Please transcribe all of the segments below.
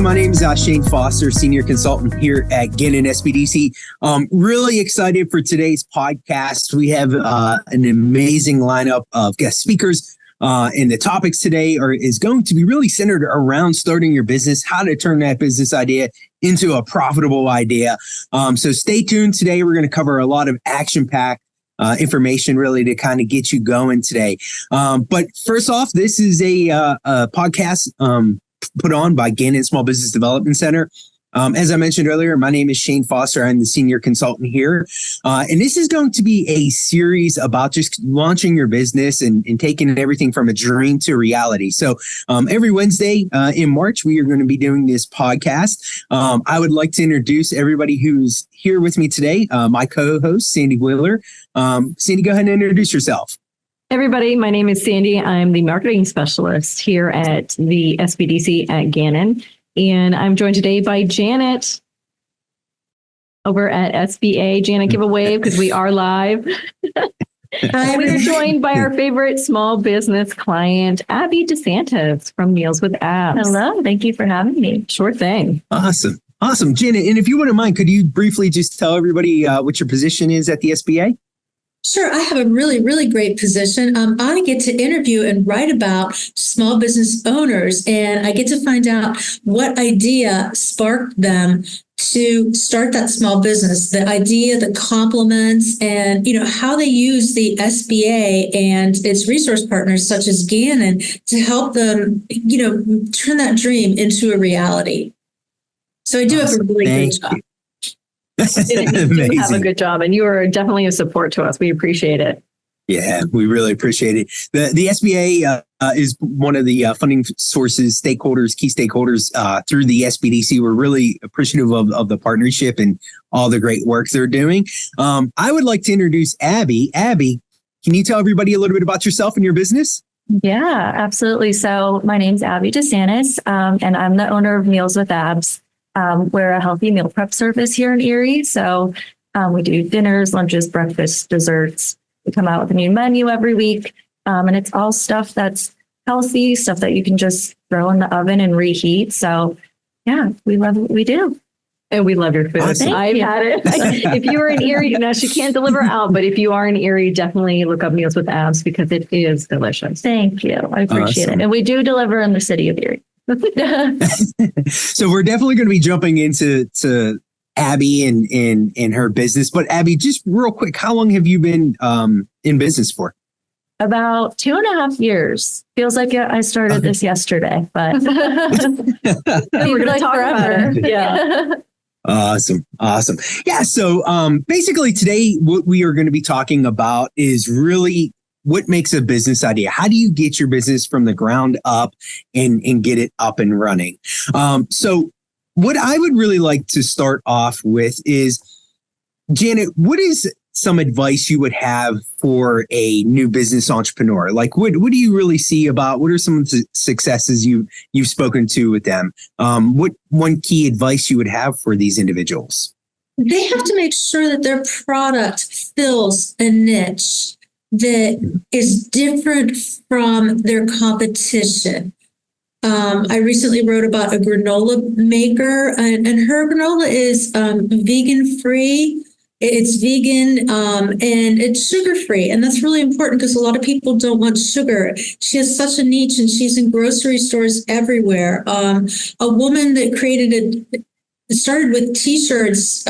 My name is Shane Foster, Senior Consultant here at Gannon SBDC. Really excited for today's podcast. We have an amazing lineup of guest speakers. And the topics today is going to be really centered around starting your business, how to turn that business idea into a profitable idea. So stay tuned. Today, we're going to cover a lot of action-packed information really to kind of get you going today. But first off, this is a podcast put on by Gannon Small Business Development Center. As I mentioned earlier, my name is Shane Foster. I'm the senior consultant here. And this is going to be a series about just launching your business and taking everything from a dream to reality. So every Wednesday in March, we are going to be doing this podcast. I would like to introduce everybody who's here with me today. My co-host, Sandy Wheeler. Sandy, go ahead and introduce yourself. Everybody, my name is Sandy. I'm the marketing specialist here at the SBDC at Gannon. And I'm joined today by Janet over at SBA. Janet, give a wave because we are live. Hi, we are joined by our favorite small business client, Abby DeSantis from Meals with Abs. Hello. Thank you for having me. Sure thing. Awesome. Janet, and if you wouldn't mind, could you briefly just tell everybody what your position is at the SBA? Sure. I have a really, really great position. I get to interview and write about small business owners, and I get to find out what idea sparked them to start that small business, the idea, the compliments, and how they use the SBA and its resource partners such as Gannon to help them, turn that dream into a reality. So I do have a really great job. You do have a good job, and you are definitely a support to us. We appreciate it. Yeah, we really appreciate it. The SBA is one of the funding sources, key stakeholders through the SBDC. We're really appreciative of the partnership and all the great work they're doing. I would like to introduce Abby. Abby, can you tell everybody a little bit about yourself and your business? Yeah, absolutely. So my name's Abby DeSantis, and I'm the owner of Meals with Abs. We're a healthy meal prep service here in Erie. So we do dinners, lunches, breakfast, desserts. We come out with a new menu every week. And it's all stuff that's healthy, stuff that you can just throw in the oven and reheat. So yeah, we love what we do. And we love your food. Awesome. I've had it. If you are in Erie, now she can't deliver out, but if you are in Erie, definitely look up Meals with Abs because it is delicious. Thank you. I appreciate it. And we do deliver in the city of Erie. So we're definitely going to be jumping into Abby and her business. But Abby, just real quick, how long have you been in business for? About 2.5 years. Feels like I started this yesterday, but we're going to talk about it. Yeah. Awesome. Yeah. So basically today, what we are going to be talking about is really what makes a business idea? How do you get your business from the ground up and get it up and running? So what I would really like to start off with is, Janet, what is some advice you would have for a new business entrepreneur? Like, what do you really see about, what are some of the successes you've spoken to with them? What one key advice you would have for these individuals? They have to make sure that their product fills a niche that is different from their competition. I recently wrote about a granola maker, and her granola is vegan free. It's vegan and it's sugar free. And that's really important because a lot of people don't want sugar. She has such a niche and she's in grocery stores everywhere. A woman that started with t-shirts.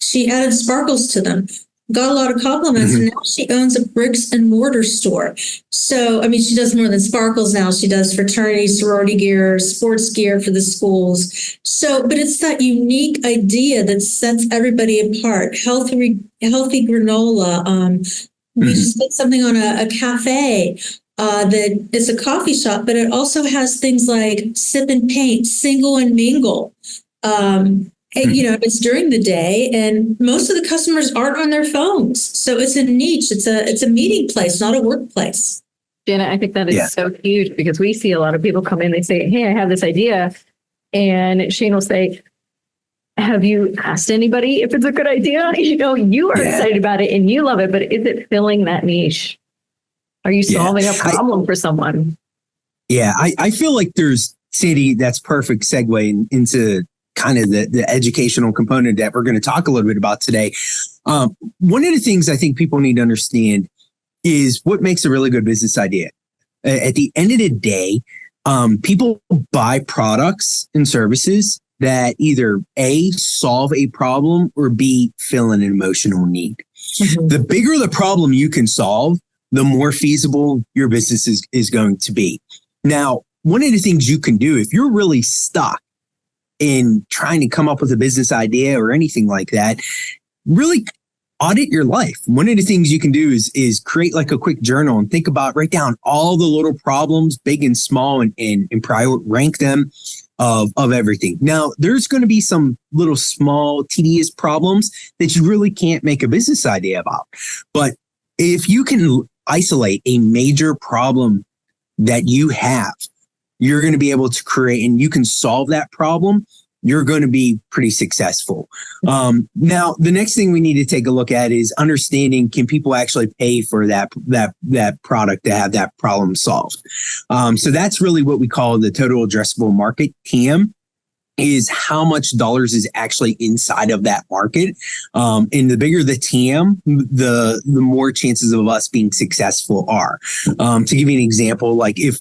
She added sparkles to them. Got a lot of compliments, and now she owns a bricks and mortar store. So, she does more than sparkles now. She does fraternity, sorority gear, sports gear for the schools. So, but it's that unique idea that sets everybody apart. Healthy granola. We just did something on a cafe that is a coffee shop, but it also has things like sip and paint, single and mingle. It's during the day, and most of the customers aren't on their phones. So it's a niche. It's a meeting place, not a workplace. Janet, I think that is so huge because we see a lot of people come in, they say, hey, I have this idea. And Shane will say, have you asked anybody if it's a good idea? You are excited about it and you love it, but is it filling that niche? Are you solving a problem for someone? Yeah, I feel like there's Sandy, that's perfect segue into kind of the educational component that we're going to talk a little bit about today. One of the things I think people need to understand is what makes a really good business idea. At the end of the day, people buy products and services that either A, solve a problem, or B, fill an emotional need. Mhm. The bigger the problem you can solve, the more feasible your business is going to be. Now, one of the things you can do if you're really stuck in trying to come up with a business idea or anything like that, really audit your life. One of the things you can do is create like a quick journal and write down all the little problems, big and small, and rank them of everything. Now, there's going to be some little small tedious problems that you really can't make a business idea about. But if you can isolate a major problem that you have, you're going to be able to create, and you can solve that problem, you're going to be pretty successful. Now, the next thing we need to take a look at is understanding, can people actually pay for that product to have that problem solved? So that's really what we call the total addressable market, TAM, is how much dollars is actually inside of that market. And the bigger the TAM, the more chances of us being successful are. To give you an example, like if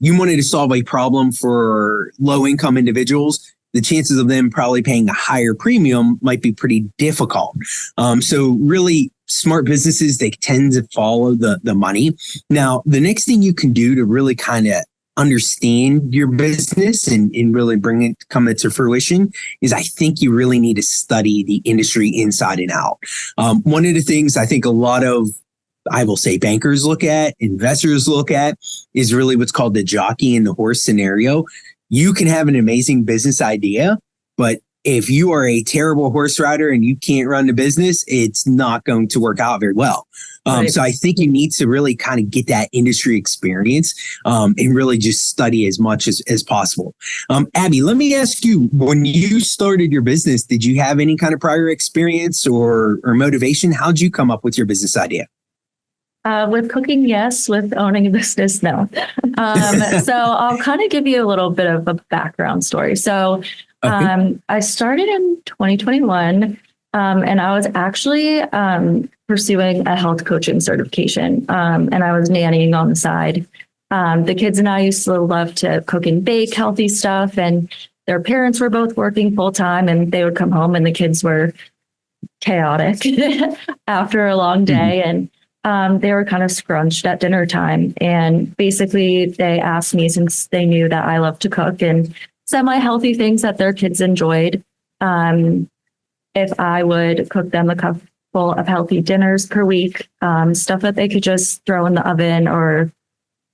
you wanted to solve a problem for low income individuals, the chances of them probably paying a higher premium might be pretty difficult. So really smart businesses, they tend to follow the money. Now, the next thing you can do to really kind of understand your business and really come it to fruition is I think you really need to study the industry inside and out. One of the things I think a lot of, I will say, bankers look at, investors look at, is really what's called the jockey and the horse scenario. You can have an amazing business idea, but if you are a terrible horse rider and you can't run the business, it's not going to work out very well. Right. So I think you need to really kind of get that industry experience and really just study as much as possible. Abby, let me ask you, when you started your business, did you have any kind of prior experience or motivation? How'd you come up with your business idea? With cooking, yes. With owning a business, no. So I'll kind of give you a little bit of a background story. So I started in 2021, and I was actually pursuing a health coaching certification, and I was nannying on the side. The kids and I used to love to cook and bake healthy stuff, and their parents were both working full time, and they would come home and the kids were chaotic after a long day. And they were kind of scrunched at dinner time. And basically they asked me, since they knew that I love to cook and semi-healthy things that their kids enjoyed, if I would cook them a couple of healthy dinners per week, stuff that they could just throw in the oven or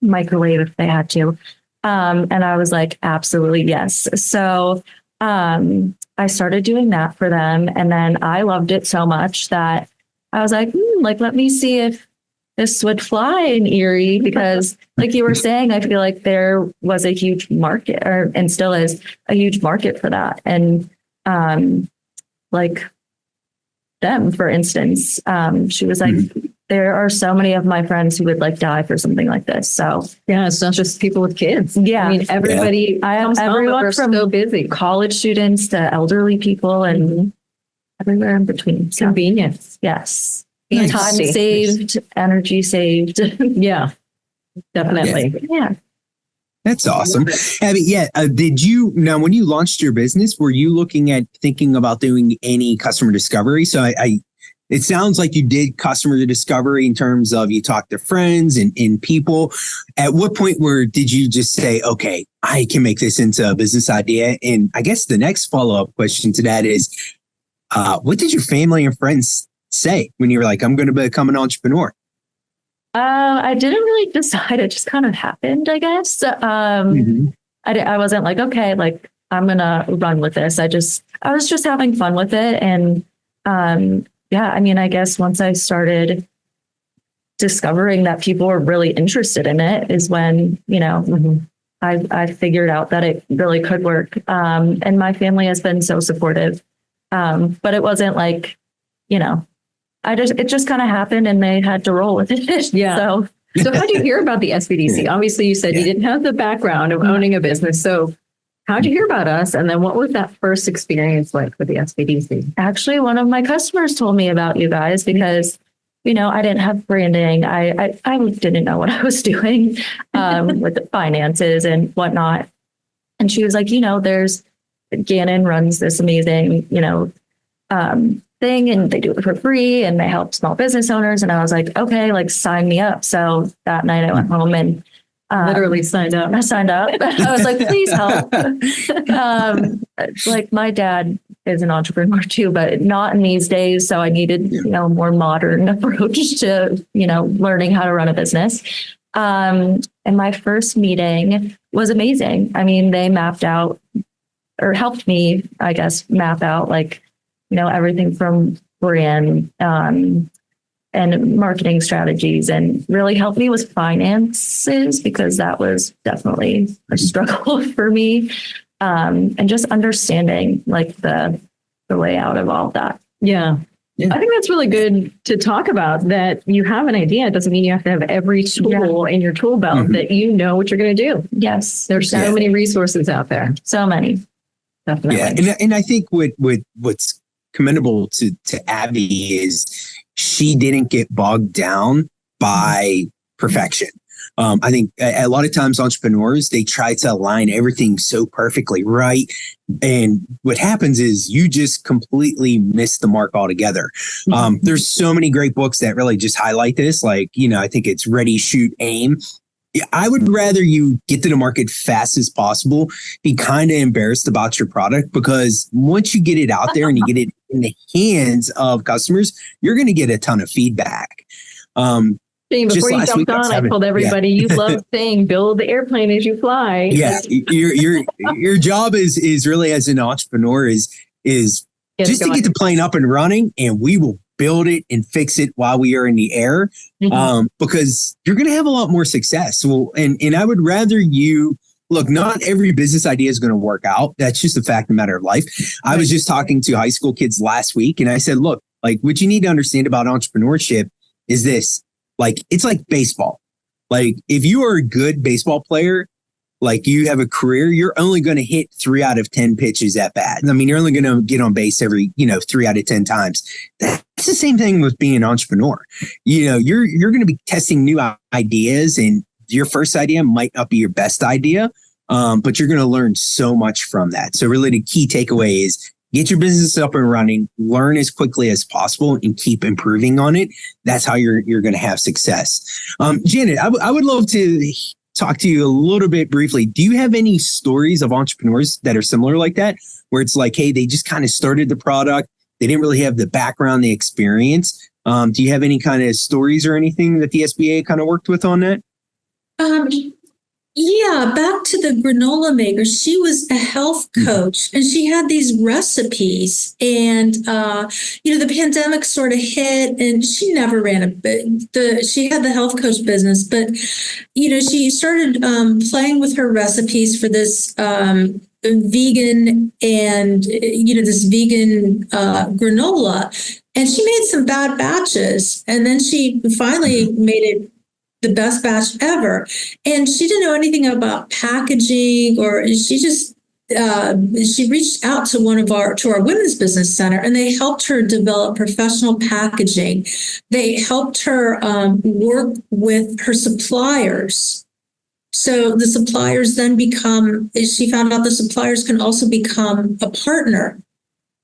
microwave if they had to. And I was like, absolutely, yes. So I started doing that for them. And then I loved it so much that I was like, let me see if this would fly in Erie, because like you were saying, I feel like there was a huge market, and still is a huge market for that. And like them, for instance, she was like, there are so many of my friends who would like die for something like this. So Yeah, it's not just people with kids. yeah, I mean, everybody. I have everyone We're from so busy. college students to elderly people and everywhere in between. So Convenience. yes. Nice. Time Nice. saved, energy saved. Yeah, definitely. Yeah. That's awesome. Abby, now when you launched your business, were you thinking about doing any customer discovery? So it sounds like you did customer discovery in terms of you talked to friends and people. At what point did you just say, okay, I can make this into a business idea? And I guess the next follow-up question to that is, what did your family and friends say when you were like, I'm going to become an entrepreneur? I didn't really decide. It just kind of happened, I guess. I wasn't like, okay, like I'm going to run with this. I was just having fun with it. And yeah, I mean, I guess once I started discovering that people were really interested in it is when, I figured out that it really could work. And my family has been so supportive. But it wasn't like, it just kind of happened and they had to roll with it. Yeah. So So how'd you hear about the SBDC? Obviously, you said you didn't have the background of owning a business. So how'd you hear about us? And then what was that first experience like with the SBDC? Actually, one of my customers told me about you guys because, I didn't have branding. I didn't know what I was doing with the finances and whatnot. And she was like, there's Gannon runs this amazing, thing, and they do it for free and they help small business owners. And I was like, okay, like sign me up. So that night I went home and Literally signed up. I signed up. I was like, please help. Like my dad is an entrepreneur too, but not in these days. So I needed, a more modern approach to, learning how to run a business. And my first meeting was amazing. I mean, they mapped out or helped me, I guess, map out everything from brand, and marketing strategies, and really helped me with finances because that was definitely a struggle for me. And just understanding the layout of all of that. Yeah. I think that's really good to talk about, that you have an idea. It doesn't mean you have to have every tool in your tool belt, that you know what you're going to do. Yes. There's so many resources out there. So many. Definitely. Yeah. And I think what's commendable to Abby is she didn't get bogged down by perfection. I think a lot of times entrepreneurs, they try to align everything so perfectly right. And what happens is you just completely miss the mark altogether. There's so many great books that really just highlight this. I think it's Ready, Shoot, Aim. I would rather you get to the market fast as possible, be kind of embarrassed about your product, because once you get it out there and you get it in the hands of customers, you're going to get a ton of feedback. Jane, before you jumped on, I told everybody you love saying build the airplane as you fly. Yeah, your job is really, as an entrepreneur, is just to get the plane up and running, and we will build it and fix it while we are in the air, because you're going to have a lot more success. Well, and I would rather you look. Not every business idea is going to work out. That's just a fact, of the matter of life. Right. I was just talking to high school kids last week, and I said, look, what you need to understand about entrepreneurship is this. It's like baseball. If you are a good baseball player, you have a career, you're only going to hit 3 out of 10 pitches at bat. I mean, you're only going to get on base every, 3 out of 10 times. That's the same thing with being an entrepreneur. You're going to be testing new ideas, and your first idea might not be your best idea, but you're going to learn so much from that. So really the key takeaway is get your business up and running, learn as quickly as possible, and keep improving on it. That's how you're going to have success. Janet, I would love to talk to you a little bit briefly. Do you have any stories of entrepreneurs that are similar like that, where it's hey, they just kind of started the product, they didn't really have the background, the experience? Do you have any kind of stories or anything that the SBA kind of worked with on that? Yeah, back to the granola maker. She was a health coach, and she had these recipes, and the pandemic sort of hit, and she never ran she had the health coach business, but she started playing with her recipes for this vegan and this vegan granola, and she made some bad batches, and then she finally made it the best batch ever. And she didn't know anything about packaging, or she just she reached out to our women's business center, and they helped her develop professional packaging. They helped her work with her suppliers. So the suppliers then she found out the suppliers can also become a partner.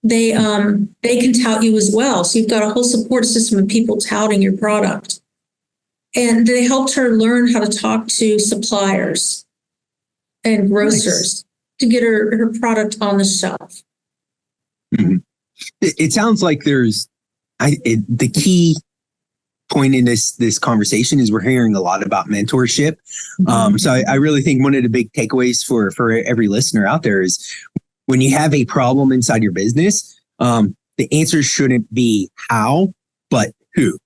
They can tout you as well. So you've got a whole support system of people touting your product. And they helped her learn how to talk to suppliers and grocers to get her product on the shelf. Mm-hmm. It sounds like there's the key point in this conversation is we're hearing a lot about mentorship. So I really think one of the big takeaways for every listener out there is when you have a problem inside your business, the answer shouldn't be how, but who.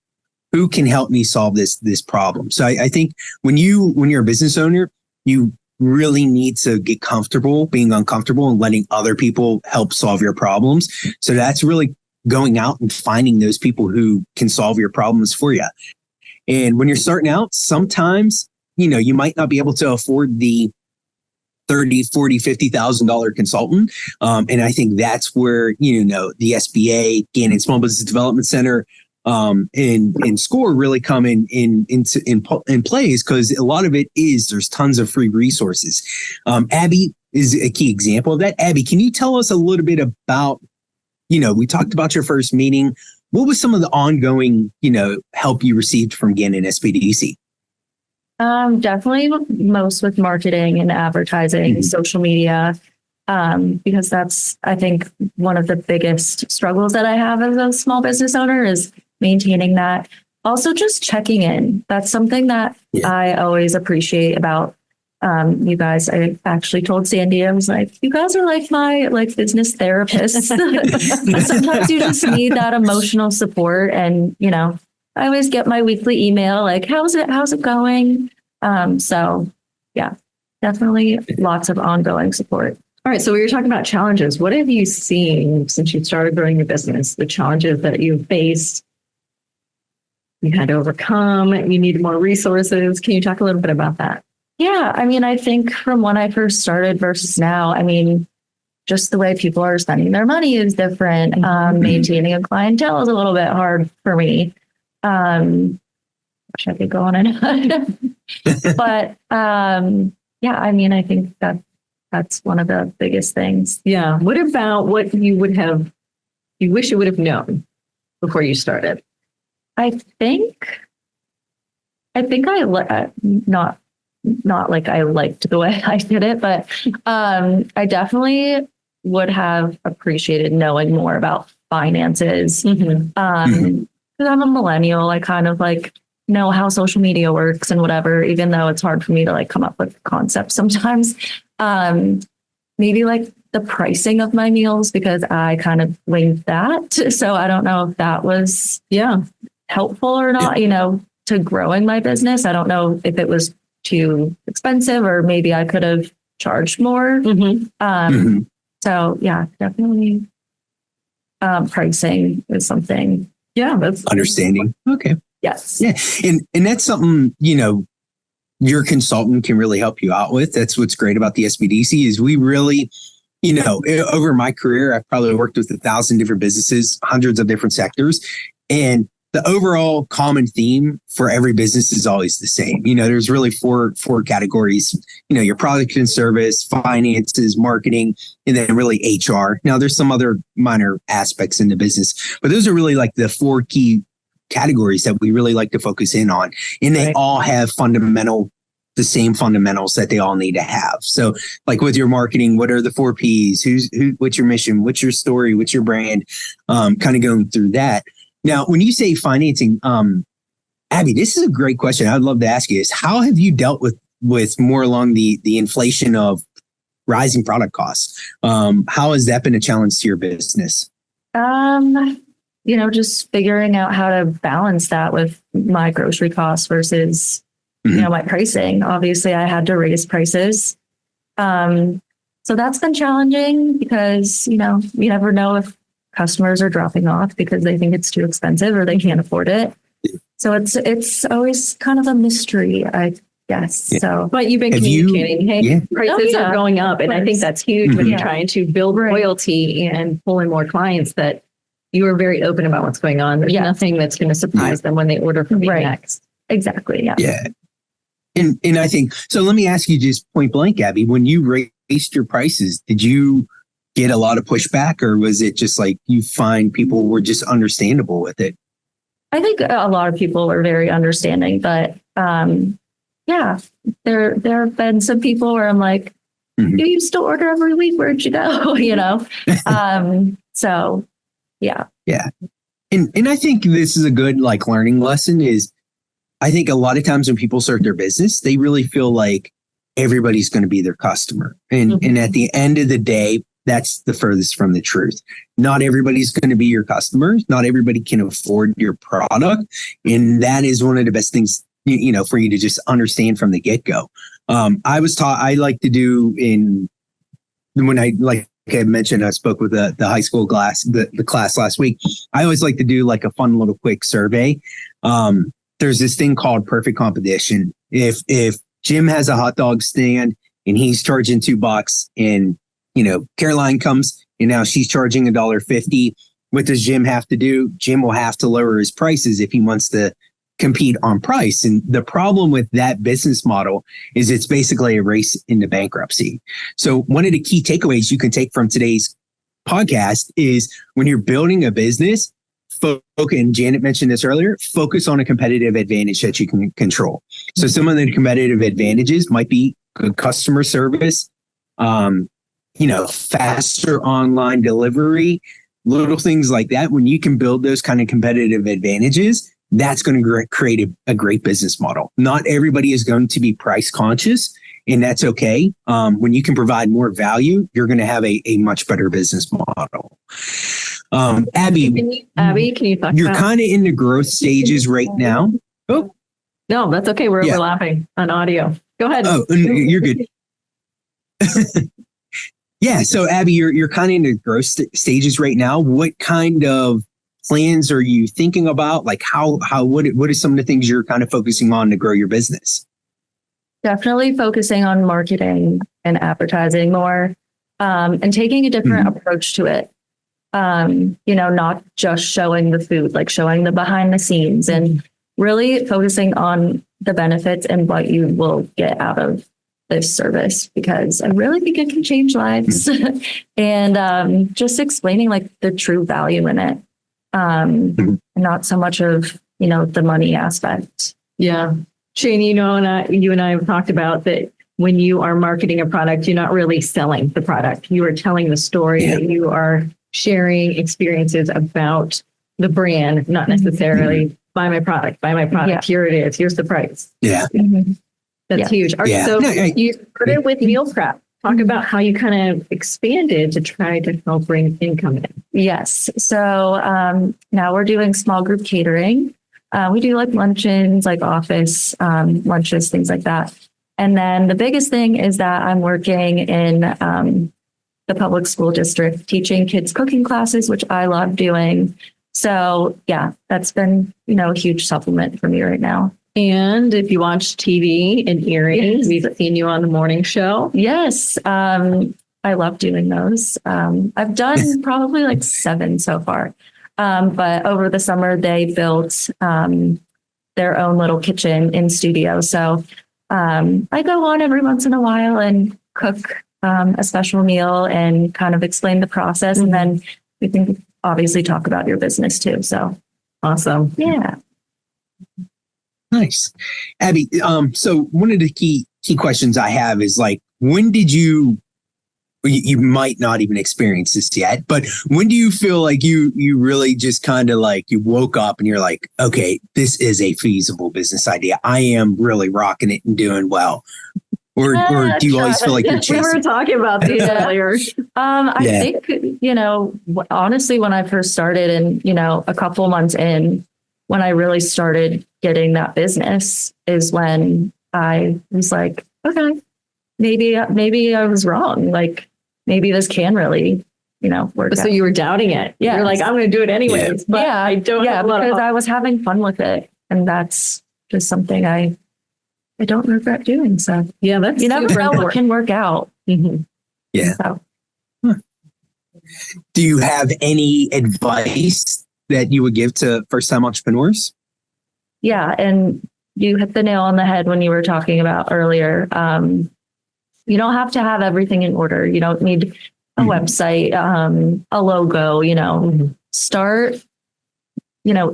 Who can help me solve this problem? So I think when you're a business owner, you really need to get comfortable being uncomfortable and letting other people help solve your problems. So that's really going out and finding those people who can solve your problems for you. And when you're starting out, sometimes, you might not be able to afford the 30, 40, $50,000 consultant. And I think that's where, the SBA, Gannon Small Business Development Center, and SCORE really come in plays, because a lot of it is there's tons of free resources. Abby is a key example of that. Abby, can you tell us a little bit about, we talked about your first meeting. What was some of the ongoing, help you received from Gannon SBDC? Definitely most with marketing and advertising, social media, because that's, I think, one of the biggest struggles that I have as a small business owner is maintaining that. Also, just checking in. That's something that I always appreciate about you guys. I actually told Sandy, I was like, you guys are like my business therapists. Sometimes you just need that emotional support, and I always get my weekly email like, how's it going? So yeah, definitely lots of ongoing support. All right. So we were talking about challenges. What have you seen since you started growing your business? The challenges that you've faced, you had to overcome, you needed more resources. Can you talk a little bit about that? Yeah. I mean, I think from when I first started versus now, I mean, just the way people are spending their money is different. Maintaining a clientele is a little bit hard for me. Wish I could go on and on. But yeah, I mean, I think that's one of the biggest things. Yeah. What about what you wish you would have known before you started? I think not like I liked the way I did it, but I definitely would have appreciated knowing more about finances. Because I'm a millennial, I kind of know how social media works and whatever, even though it's hard for me to come up with concepts sometimes. Maybe the pricing of my meals, because I kind of winged that. So I don't know if that was helpful or not, to growing my business. I don't know if it was too expensive, or maybe I could have charged more. So yeah, definitely pricing is something. Yeah, that's Understanding. Okay. Yes. Yeah. And that's something, your consultant can really help you out with. That's what's great about the SBDC is we really, over my career, I've probably worked with 1,000 different businesses, hundreds of different sectors. And the overall common theme for every business is always the same. There's really four categories, your product and service, finances, marketing, and then really HR. Now there's some other minor aspects in the business, but those are really the four key categories that we really like to focus in on. And they all have the same fundamentals that they all need to have. So with your marketing, what are the 4 Ps? What's your mission? What's your story? What's your brand? Kind of going through that. Now, when you say financing, Abby, this is a great question. I'd love to ask you is how have you dealt with more along the inflation of rising product costs? How has that been a challenge to your business? Just figuring out how to balance that with my grocery costs versus, my pricing. Obviously, I had to raise prices. So that's been challenging because, you never know if customers are dropping off because they think it's too expensive or they can't afford it. So it's always kind of a mystery, I guess. Yeah. So, but you've been communicating, prices are going up. And I think that's huge when you're trying to build loyalty and pull in more clients, that you are very open about what's going on. There's nothing that's going to surprise them when they order from you next. Exactly. Yeah. Yeah. And I think, so let me ask you just point blank, Abby, when you raised your prices, did you get a lot of pushback, or was it just you find people were just understandable with it? I think a lot of people are very understanding, but yeah, there have been some people where I'm like, you used to order every week. Where'd you go? So yeah. Yeah. And I think this is a good learning lesson is I think a lot of times when people start their business, they really feel like everybody's going to be their customer. And at the end of the day, that's the furthest from the truth. Not everybody's going to be your customer. Not everybody can afford your product. And that is one of the best things, for you to just understand from the get-go. I was taught, I like to do when I mentioned, I spoke with the high school class, the class last week. I always like to do a fun little quick survey. there's this thing called perfect competition. If Jim has a hot dog stand and he's charging $2 and, Caroline comes and now she's charging $1.50, what does Jim have to do? Jim will have to lower his prices if he wants to compete on price. And the problem with that business model is it's basically a race into bankruptcy. So one of the key takeaways you can take from today's podcast is when you're building a business, and Janet mentioned this earlier, focus on a competitive advantage that you can control. So some of the competitive advantages might be good customer service, faster online delivery, little things like that. When you can build those kind of competitive advantages, that's going to create a great business model. Not everybody is going to be price conscious, and that's okay. When you can provide more value, you're going to have a much better business model. Abby, can you talk you're about? kind of in the growth stages right now. Oh, No, that's okay. We're overlapping on audio. Go ahead. oh, you're good. Yeah. So Abby, you're kind of in the growth stages right now. What kind of plans are you thinking about? Like what are some of the things you're kind of focusing on to grow your business? Definitely focusing on marketing and advertising more, and taking a different approach to it. Not just showing the food, like showing the behind the scenes and really focusing on the benefits and what you will get out of this service, because I really think it can change lives. And just explaining like the true value in it. Not so much of, the money aspect. Yeah. Shane, you and I have talked about that when you are marketing a product, you're not really selling the product. You are telling the story that you are sharing experiences about the brand, not necessarily buy my product, here it is, here's the price. Yeah. That's huge. All right, so you started with meal prep. Talk about how you kind of expanded to try to help bring income in. Yes. So now we're doing small group catering. We do like luncheons, like office lunches, things like that. And then the biggest thing is that I'm working in the public school district, teaching kids cooking classes, which I love doing. So yeah, that's been, a huge supplement for me right now. And if you watch TV in Erie, we've seen you on the morning show. Yes. I love doing those. I've done probably like 7 so far. But over the summer, they built their own little kitchen in studio. So I go on every once in a while and cook a special meal and kind of explain the process. And then we can obviously talk about your business too. So awesome. Yeah. Nice. Abby, so one of the key questions I have is like, when did you might not even experience this yet, but when do you feel like you really just kind of like you woke up and you're like, okay, this is a feasible business idea. I am really rocking it and doing well. Or do you always feel like you're chasing? We were talking about these earlier. I think, honestly, when I first started and, a couple months in, when I really started getting that business is when I was like, okay, maybe I was wrong. Like maybe this can really, work So out. you were doubting it. Yeah. You're like, I'm going to do it anyways. But yeah, I don't. Yeah, because I was having fun with it. And that's just something I don't regret doing. So yeah, that's you never know what can work out. Mm-hmm. Yeah. So. Do you have any advice that you would give to first-time entrepreneurs? Yeah, and you hit the nail on the head when you were talking about earlier. You don't have to have everything in order. You don't need a website, a logo, start,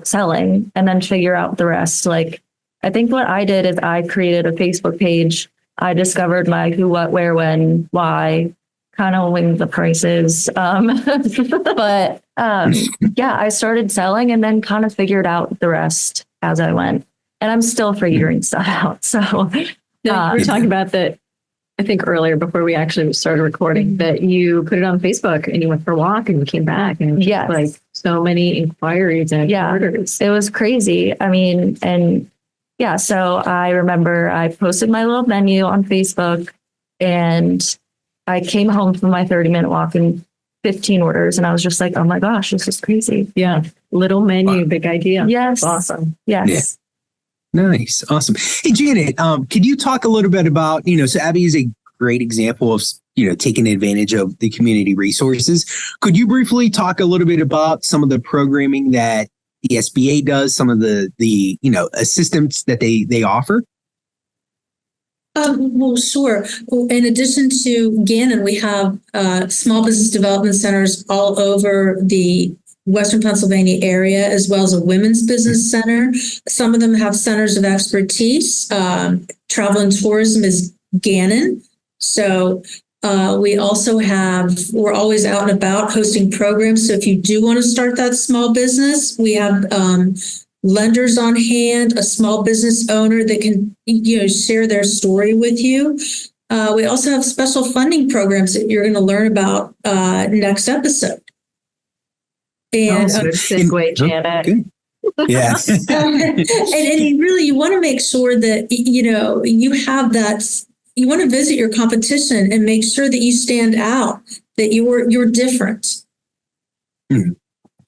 selling and then figure out the rest. Like, I think what I did is I created a Facebook page. I discovered my who, what, where, when, why, kind of wing the prices. But I started selling and then kind of figured out the rest as I went. And I'm still figuring stuff out. So we were talking about that, I think earlier before we actually started recording, that you put it on Facebook and you went for a walk and you came back and it was like so many inquiries and orders. It was crazy. I mean, so I remember I posted my little menu on Facebook and I came home from my 30-minute walk and 15 orders. And I was just like, oh my gosh, this is crazy. Yeah. Little menu, big idea. Yes. Awesome. Yes. Yeah. Nice. Awesome. Hey, Janet, could you talk a little bit about, so Abby is a great example of, taking advantage of the community resources. Could you briefly talk a little bit about some of the programming that the SBA does, some of the assistance that they offer? Well, sure. In addition to Gannon, we have small business development centers all over the Western Pennsylvania area, as well as a women's business center. Some of them have centers of expertise. Travel and tourism is Gannon. So we also we're always out and about hosting programs. So if you do want to start that small business, we have lenders on hand, a small business owner that can, share their story with you. We also have special funding programs that you're going to learn about next episode. And good segue, Janet. Yeah. and really, you want to make sure that, you have that. You want to visit your competition and make sure that you stand out, that you're different.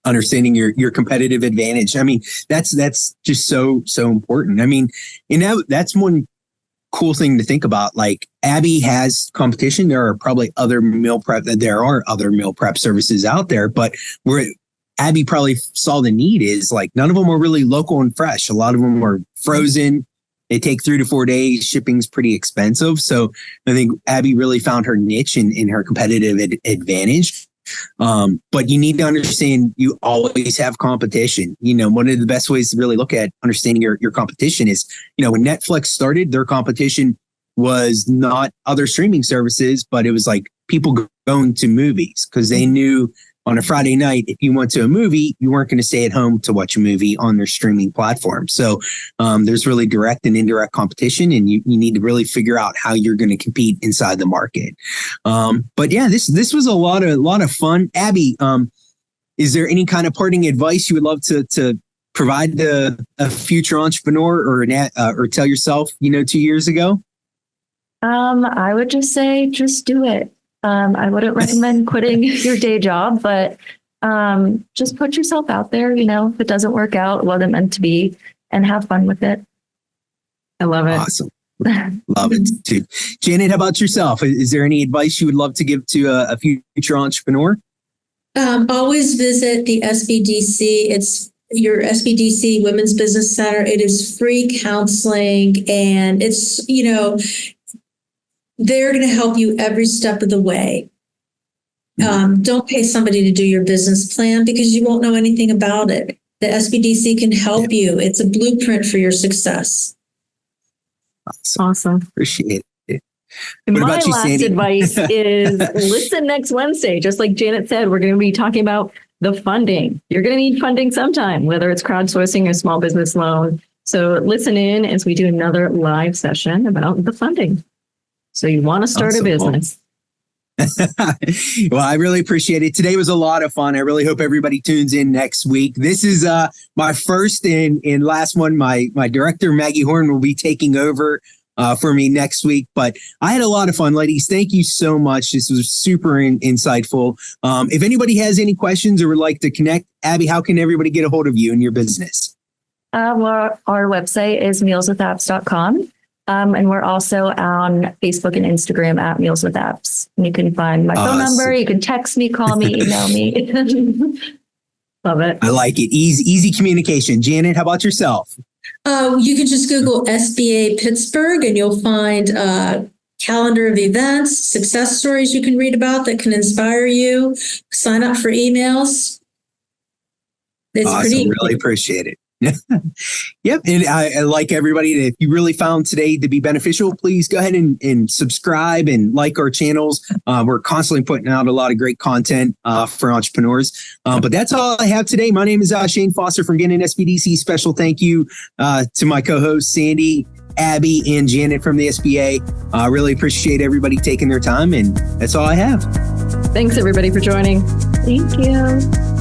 Understanding your competitive advantage. I mean, that's just so important. I mean, that's one cool thing to think about. Like, Abby has competition. There are other meal prep services out there, but where Abby probably saw the need is like none of them are really local and fresh. A lot of them are frozen. They take 3 to 4 days. Shipping's pretty expensive. So I think Abby really found her niche in her competitive advantage. But you need to understand you always have competition. One of the best ways to really look at understanding your competition is, when Netflix started, their competition was not other streaming services, but it was like people going to movies because they knew on a Friday night, if you went to a movie, you weren't going to stay at home to watch a movie on their streaming platform. So there's really direct and indirect competition, and you need to really figure out how you're going to compete inside the market. But yeah, this was a lot of fun. Abby, is there any kind of parting advice you would love to provide to a future entrepreneur or tell yourself, 2 years ago? I would just say, just do it. I wouldn't recommend quitting your day job, but just put yourself out there. If it doesn't work out, it wasn't meant to be, and have fun with it. I love it. Awesome. Love it too. Janet, how about yourself? Is there any advice you would love to give to a future entrepreneur? Always visit the SBDC. It's your SBDC Women's Business Center. It is free counseling, and it's, they're going to help you every step of the way. Don't pay somebody to do your business plan because you won't know anything about it. The SBDC can help you. It's a blueprint for your success. Awesome. Appreciate it. And What my about you, last Sandy? advice is listen next Wednesday. Just like Janet said, we're going to be talking about the funding. You're going to need funding sometime, whether it's crowdsourcing or small business loan. So listen in as we do another live session about the funding. So you want to start Awesome. a business. Well, I really appreciate it. Today was a lot of fun. I really hope everybody tunes in next week. This is my first and last one. My director, Maggie Horn, will be taking over for me next week. But I had a lot of fun, ladies. Thank you so much. This was super insightful. If anybody has any questions or would like to connect, Abby, how can everybody get a hold of you and your business? Our website is mealswithabs.com. And we're also on Facebook and Instagram at Meals with Abs. And you can find my phone number. You can text me, call me, email me. Love it. I like it. Easy communication. Janet, how about yourself? You can just Google SBA Pittsburgh and you'll find a calendar of events, success stories you can read about that can inspire you. Sign up for emails. It's Awesome. Really appreciate it. Yep. And I like everybody, if you really found today to be beneficial, please go ahead and subscribe and like our channels. We're constantly putting out a lot of great content for entrepreneurs. But that's all I have today. My name is Shane Foster from Gannon SBDC. Special thank you to my co-hosts, Sandy, Abby, and Janet from the SBA. I really appreciate everybody taking their time. And that's all I have. Thanks, everybody, for joining. Thank you.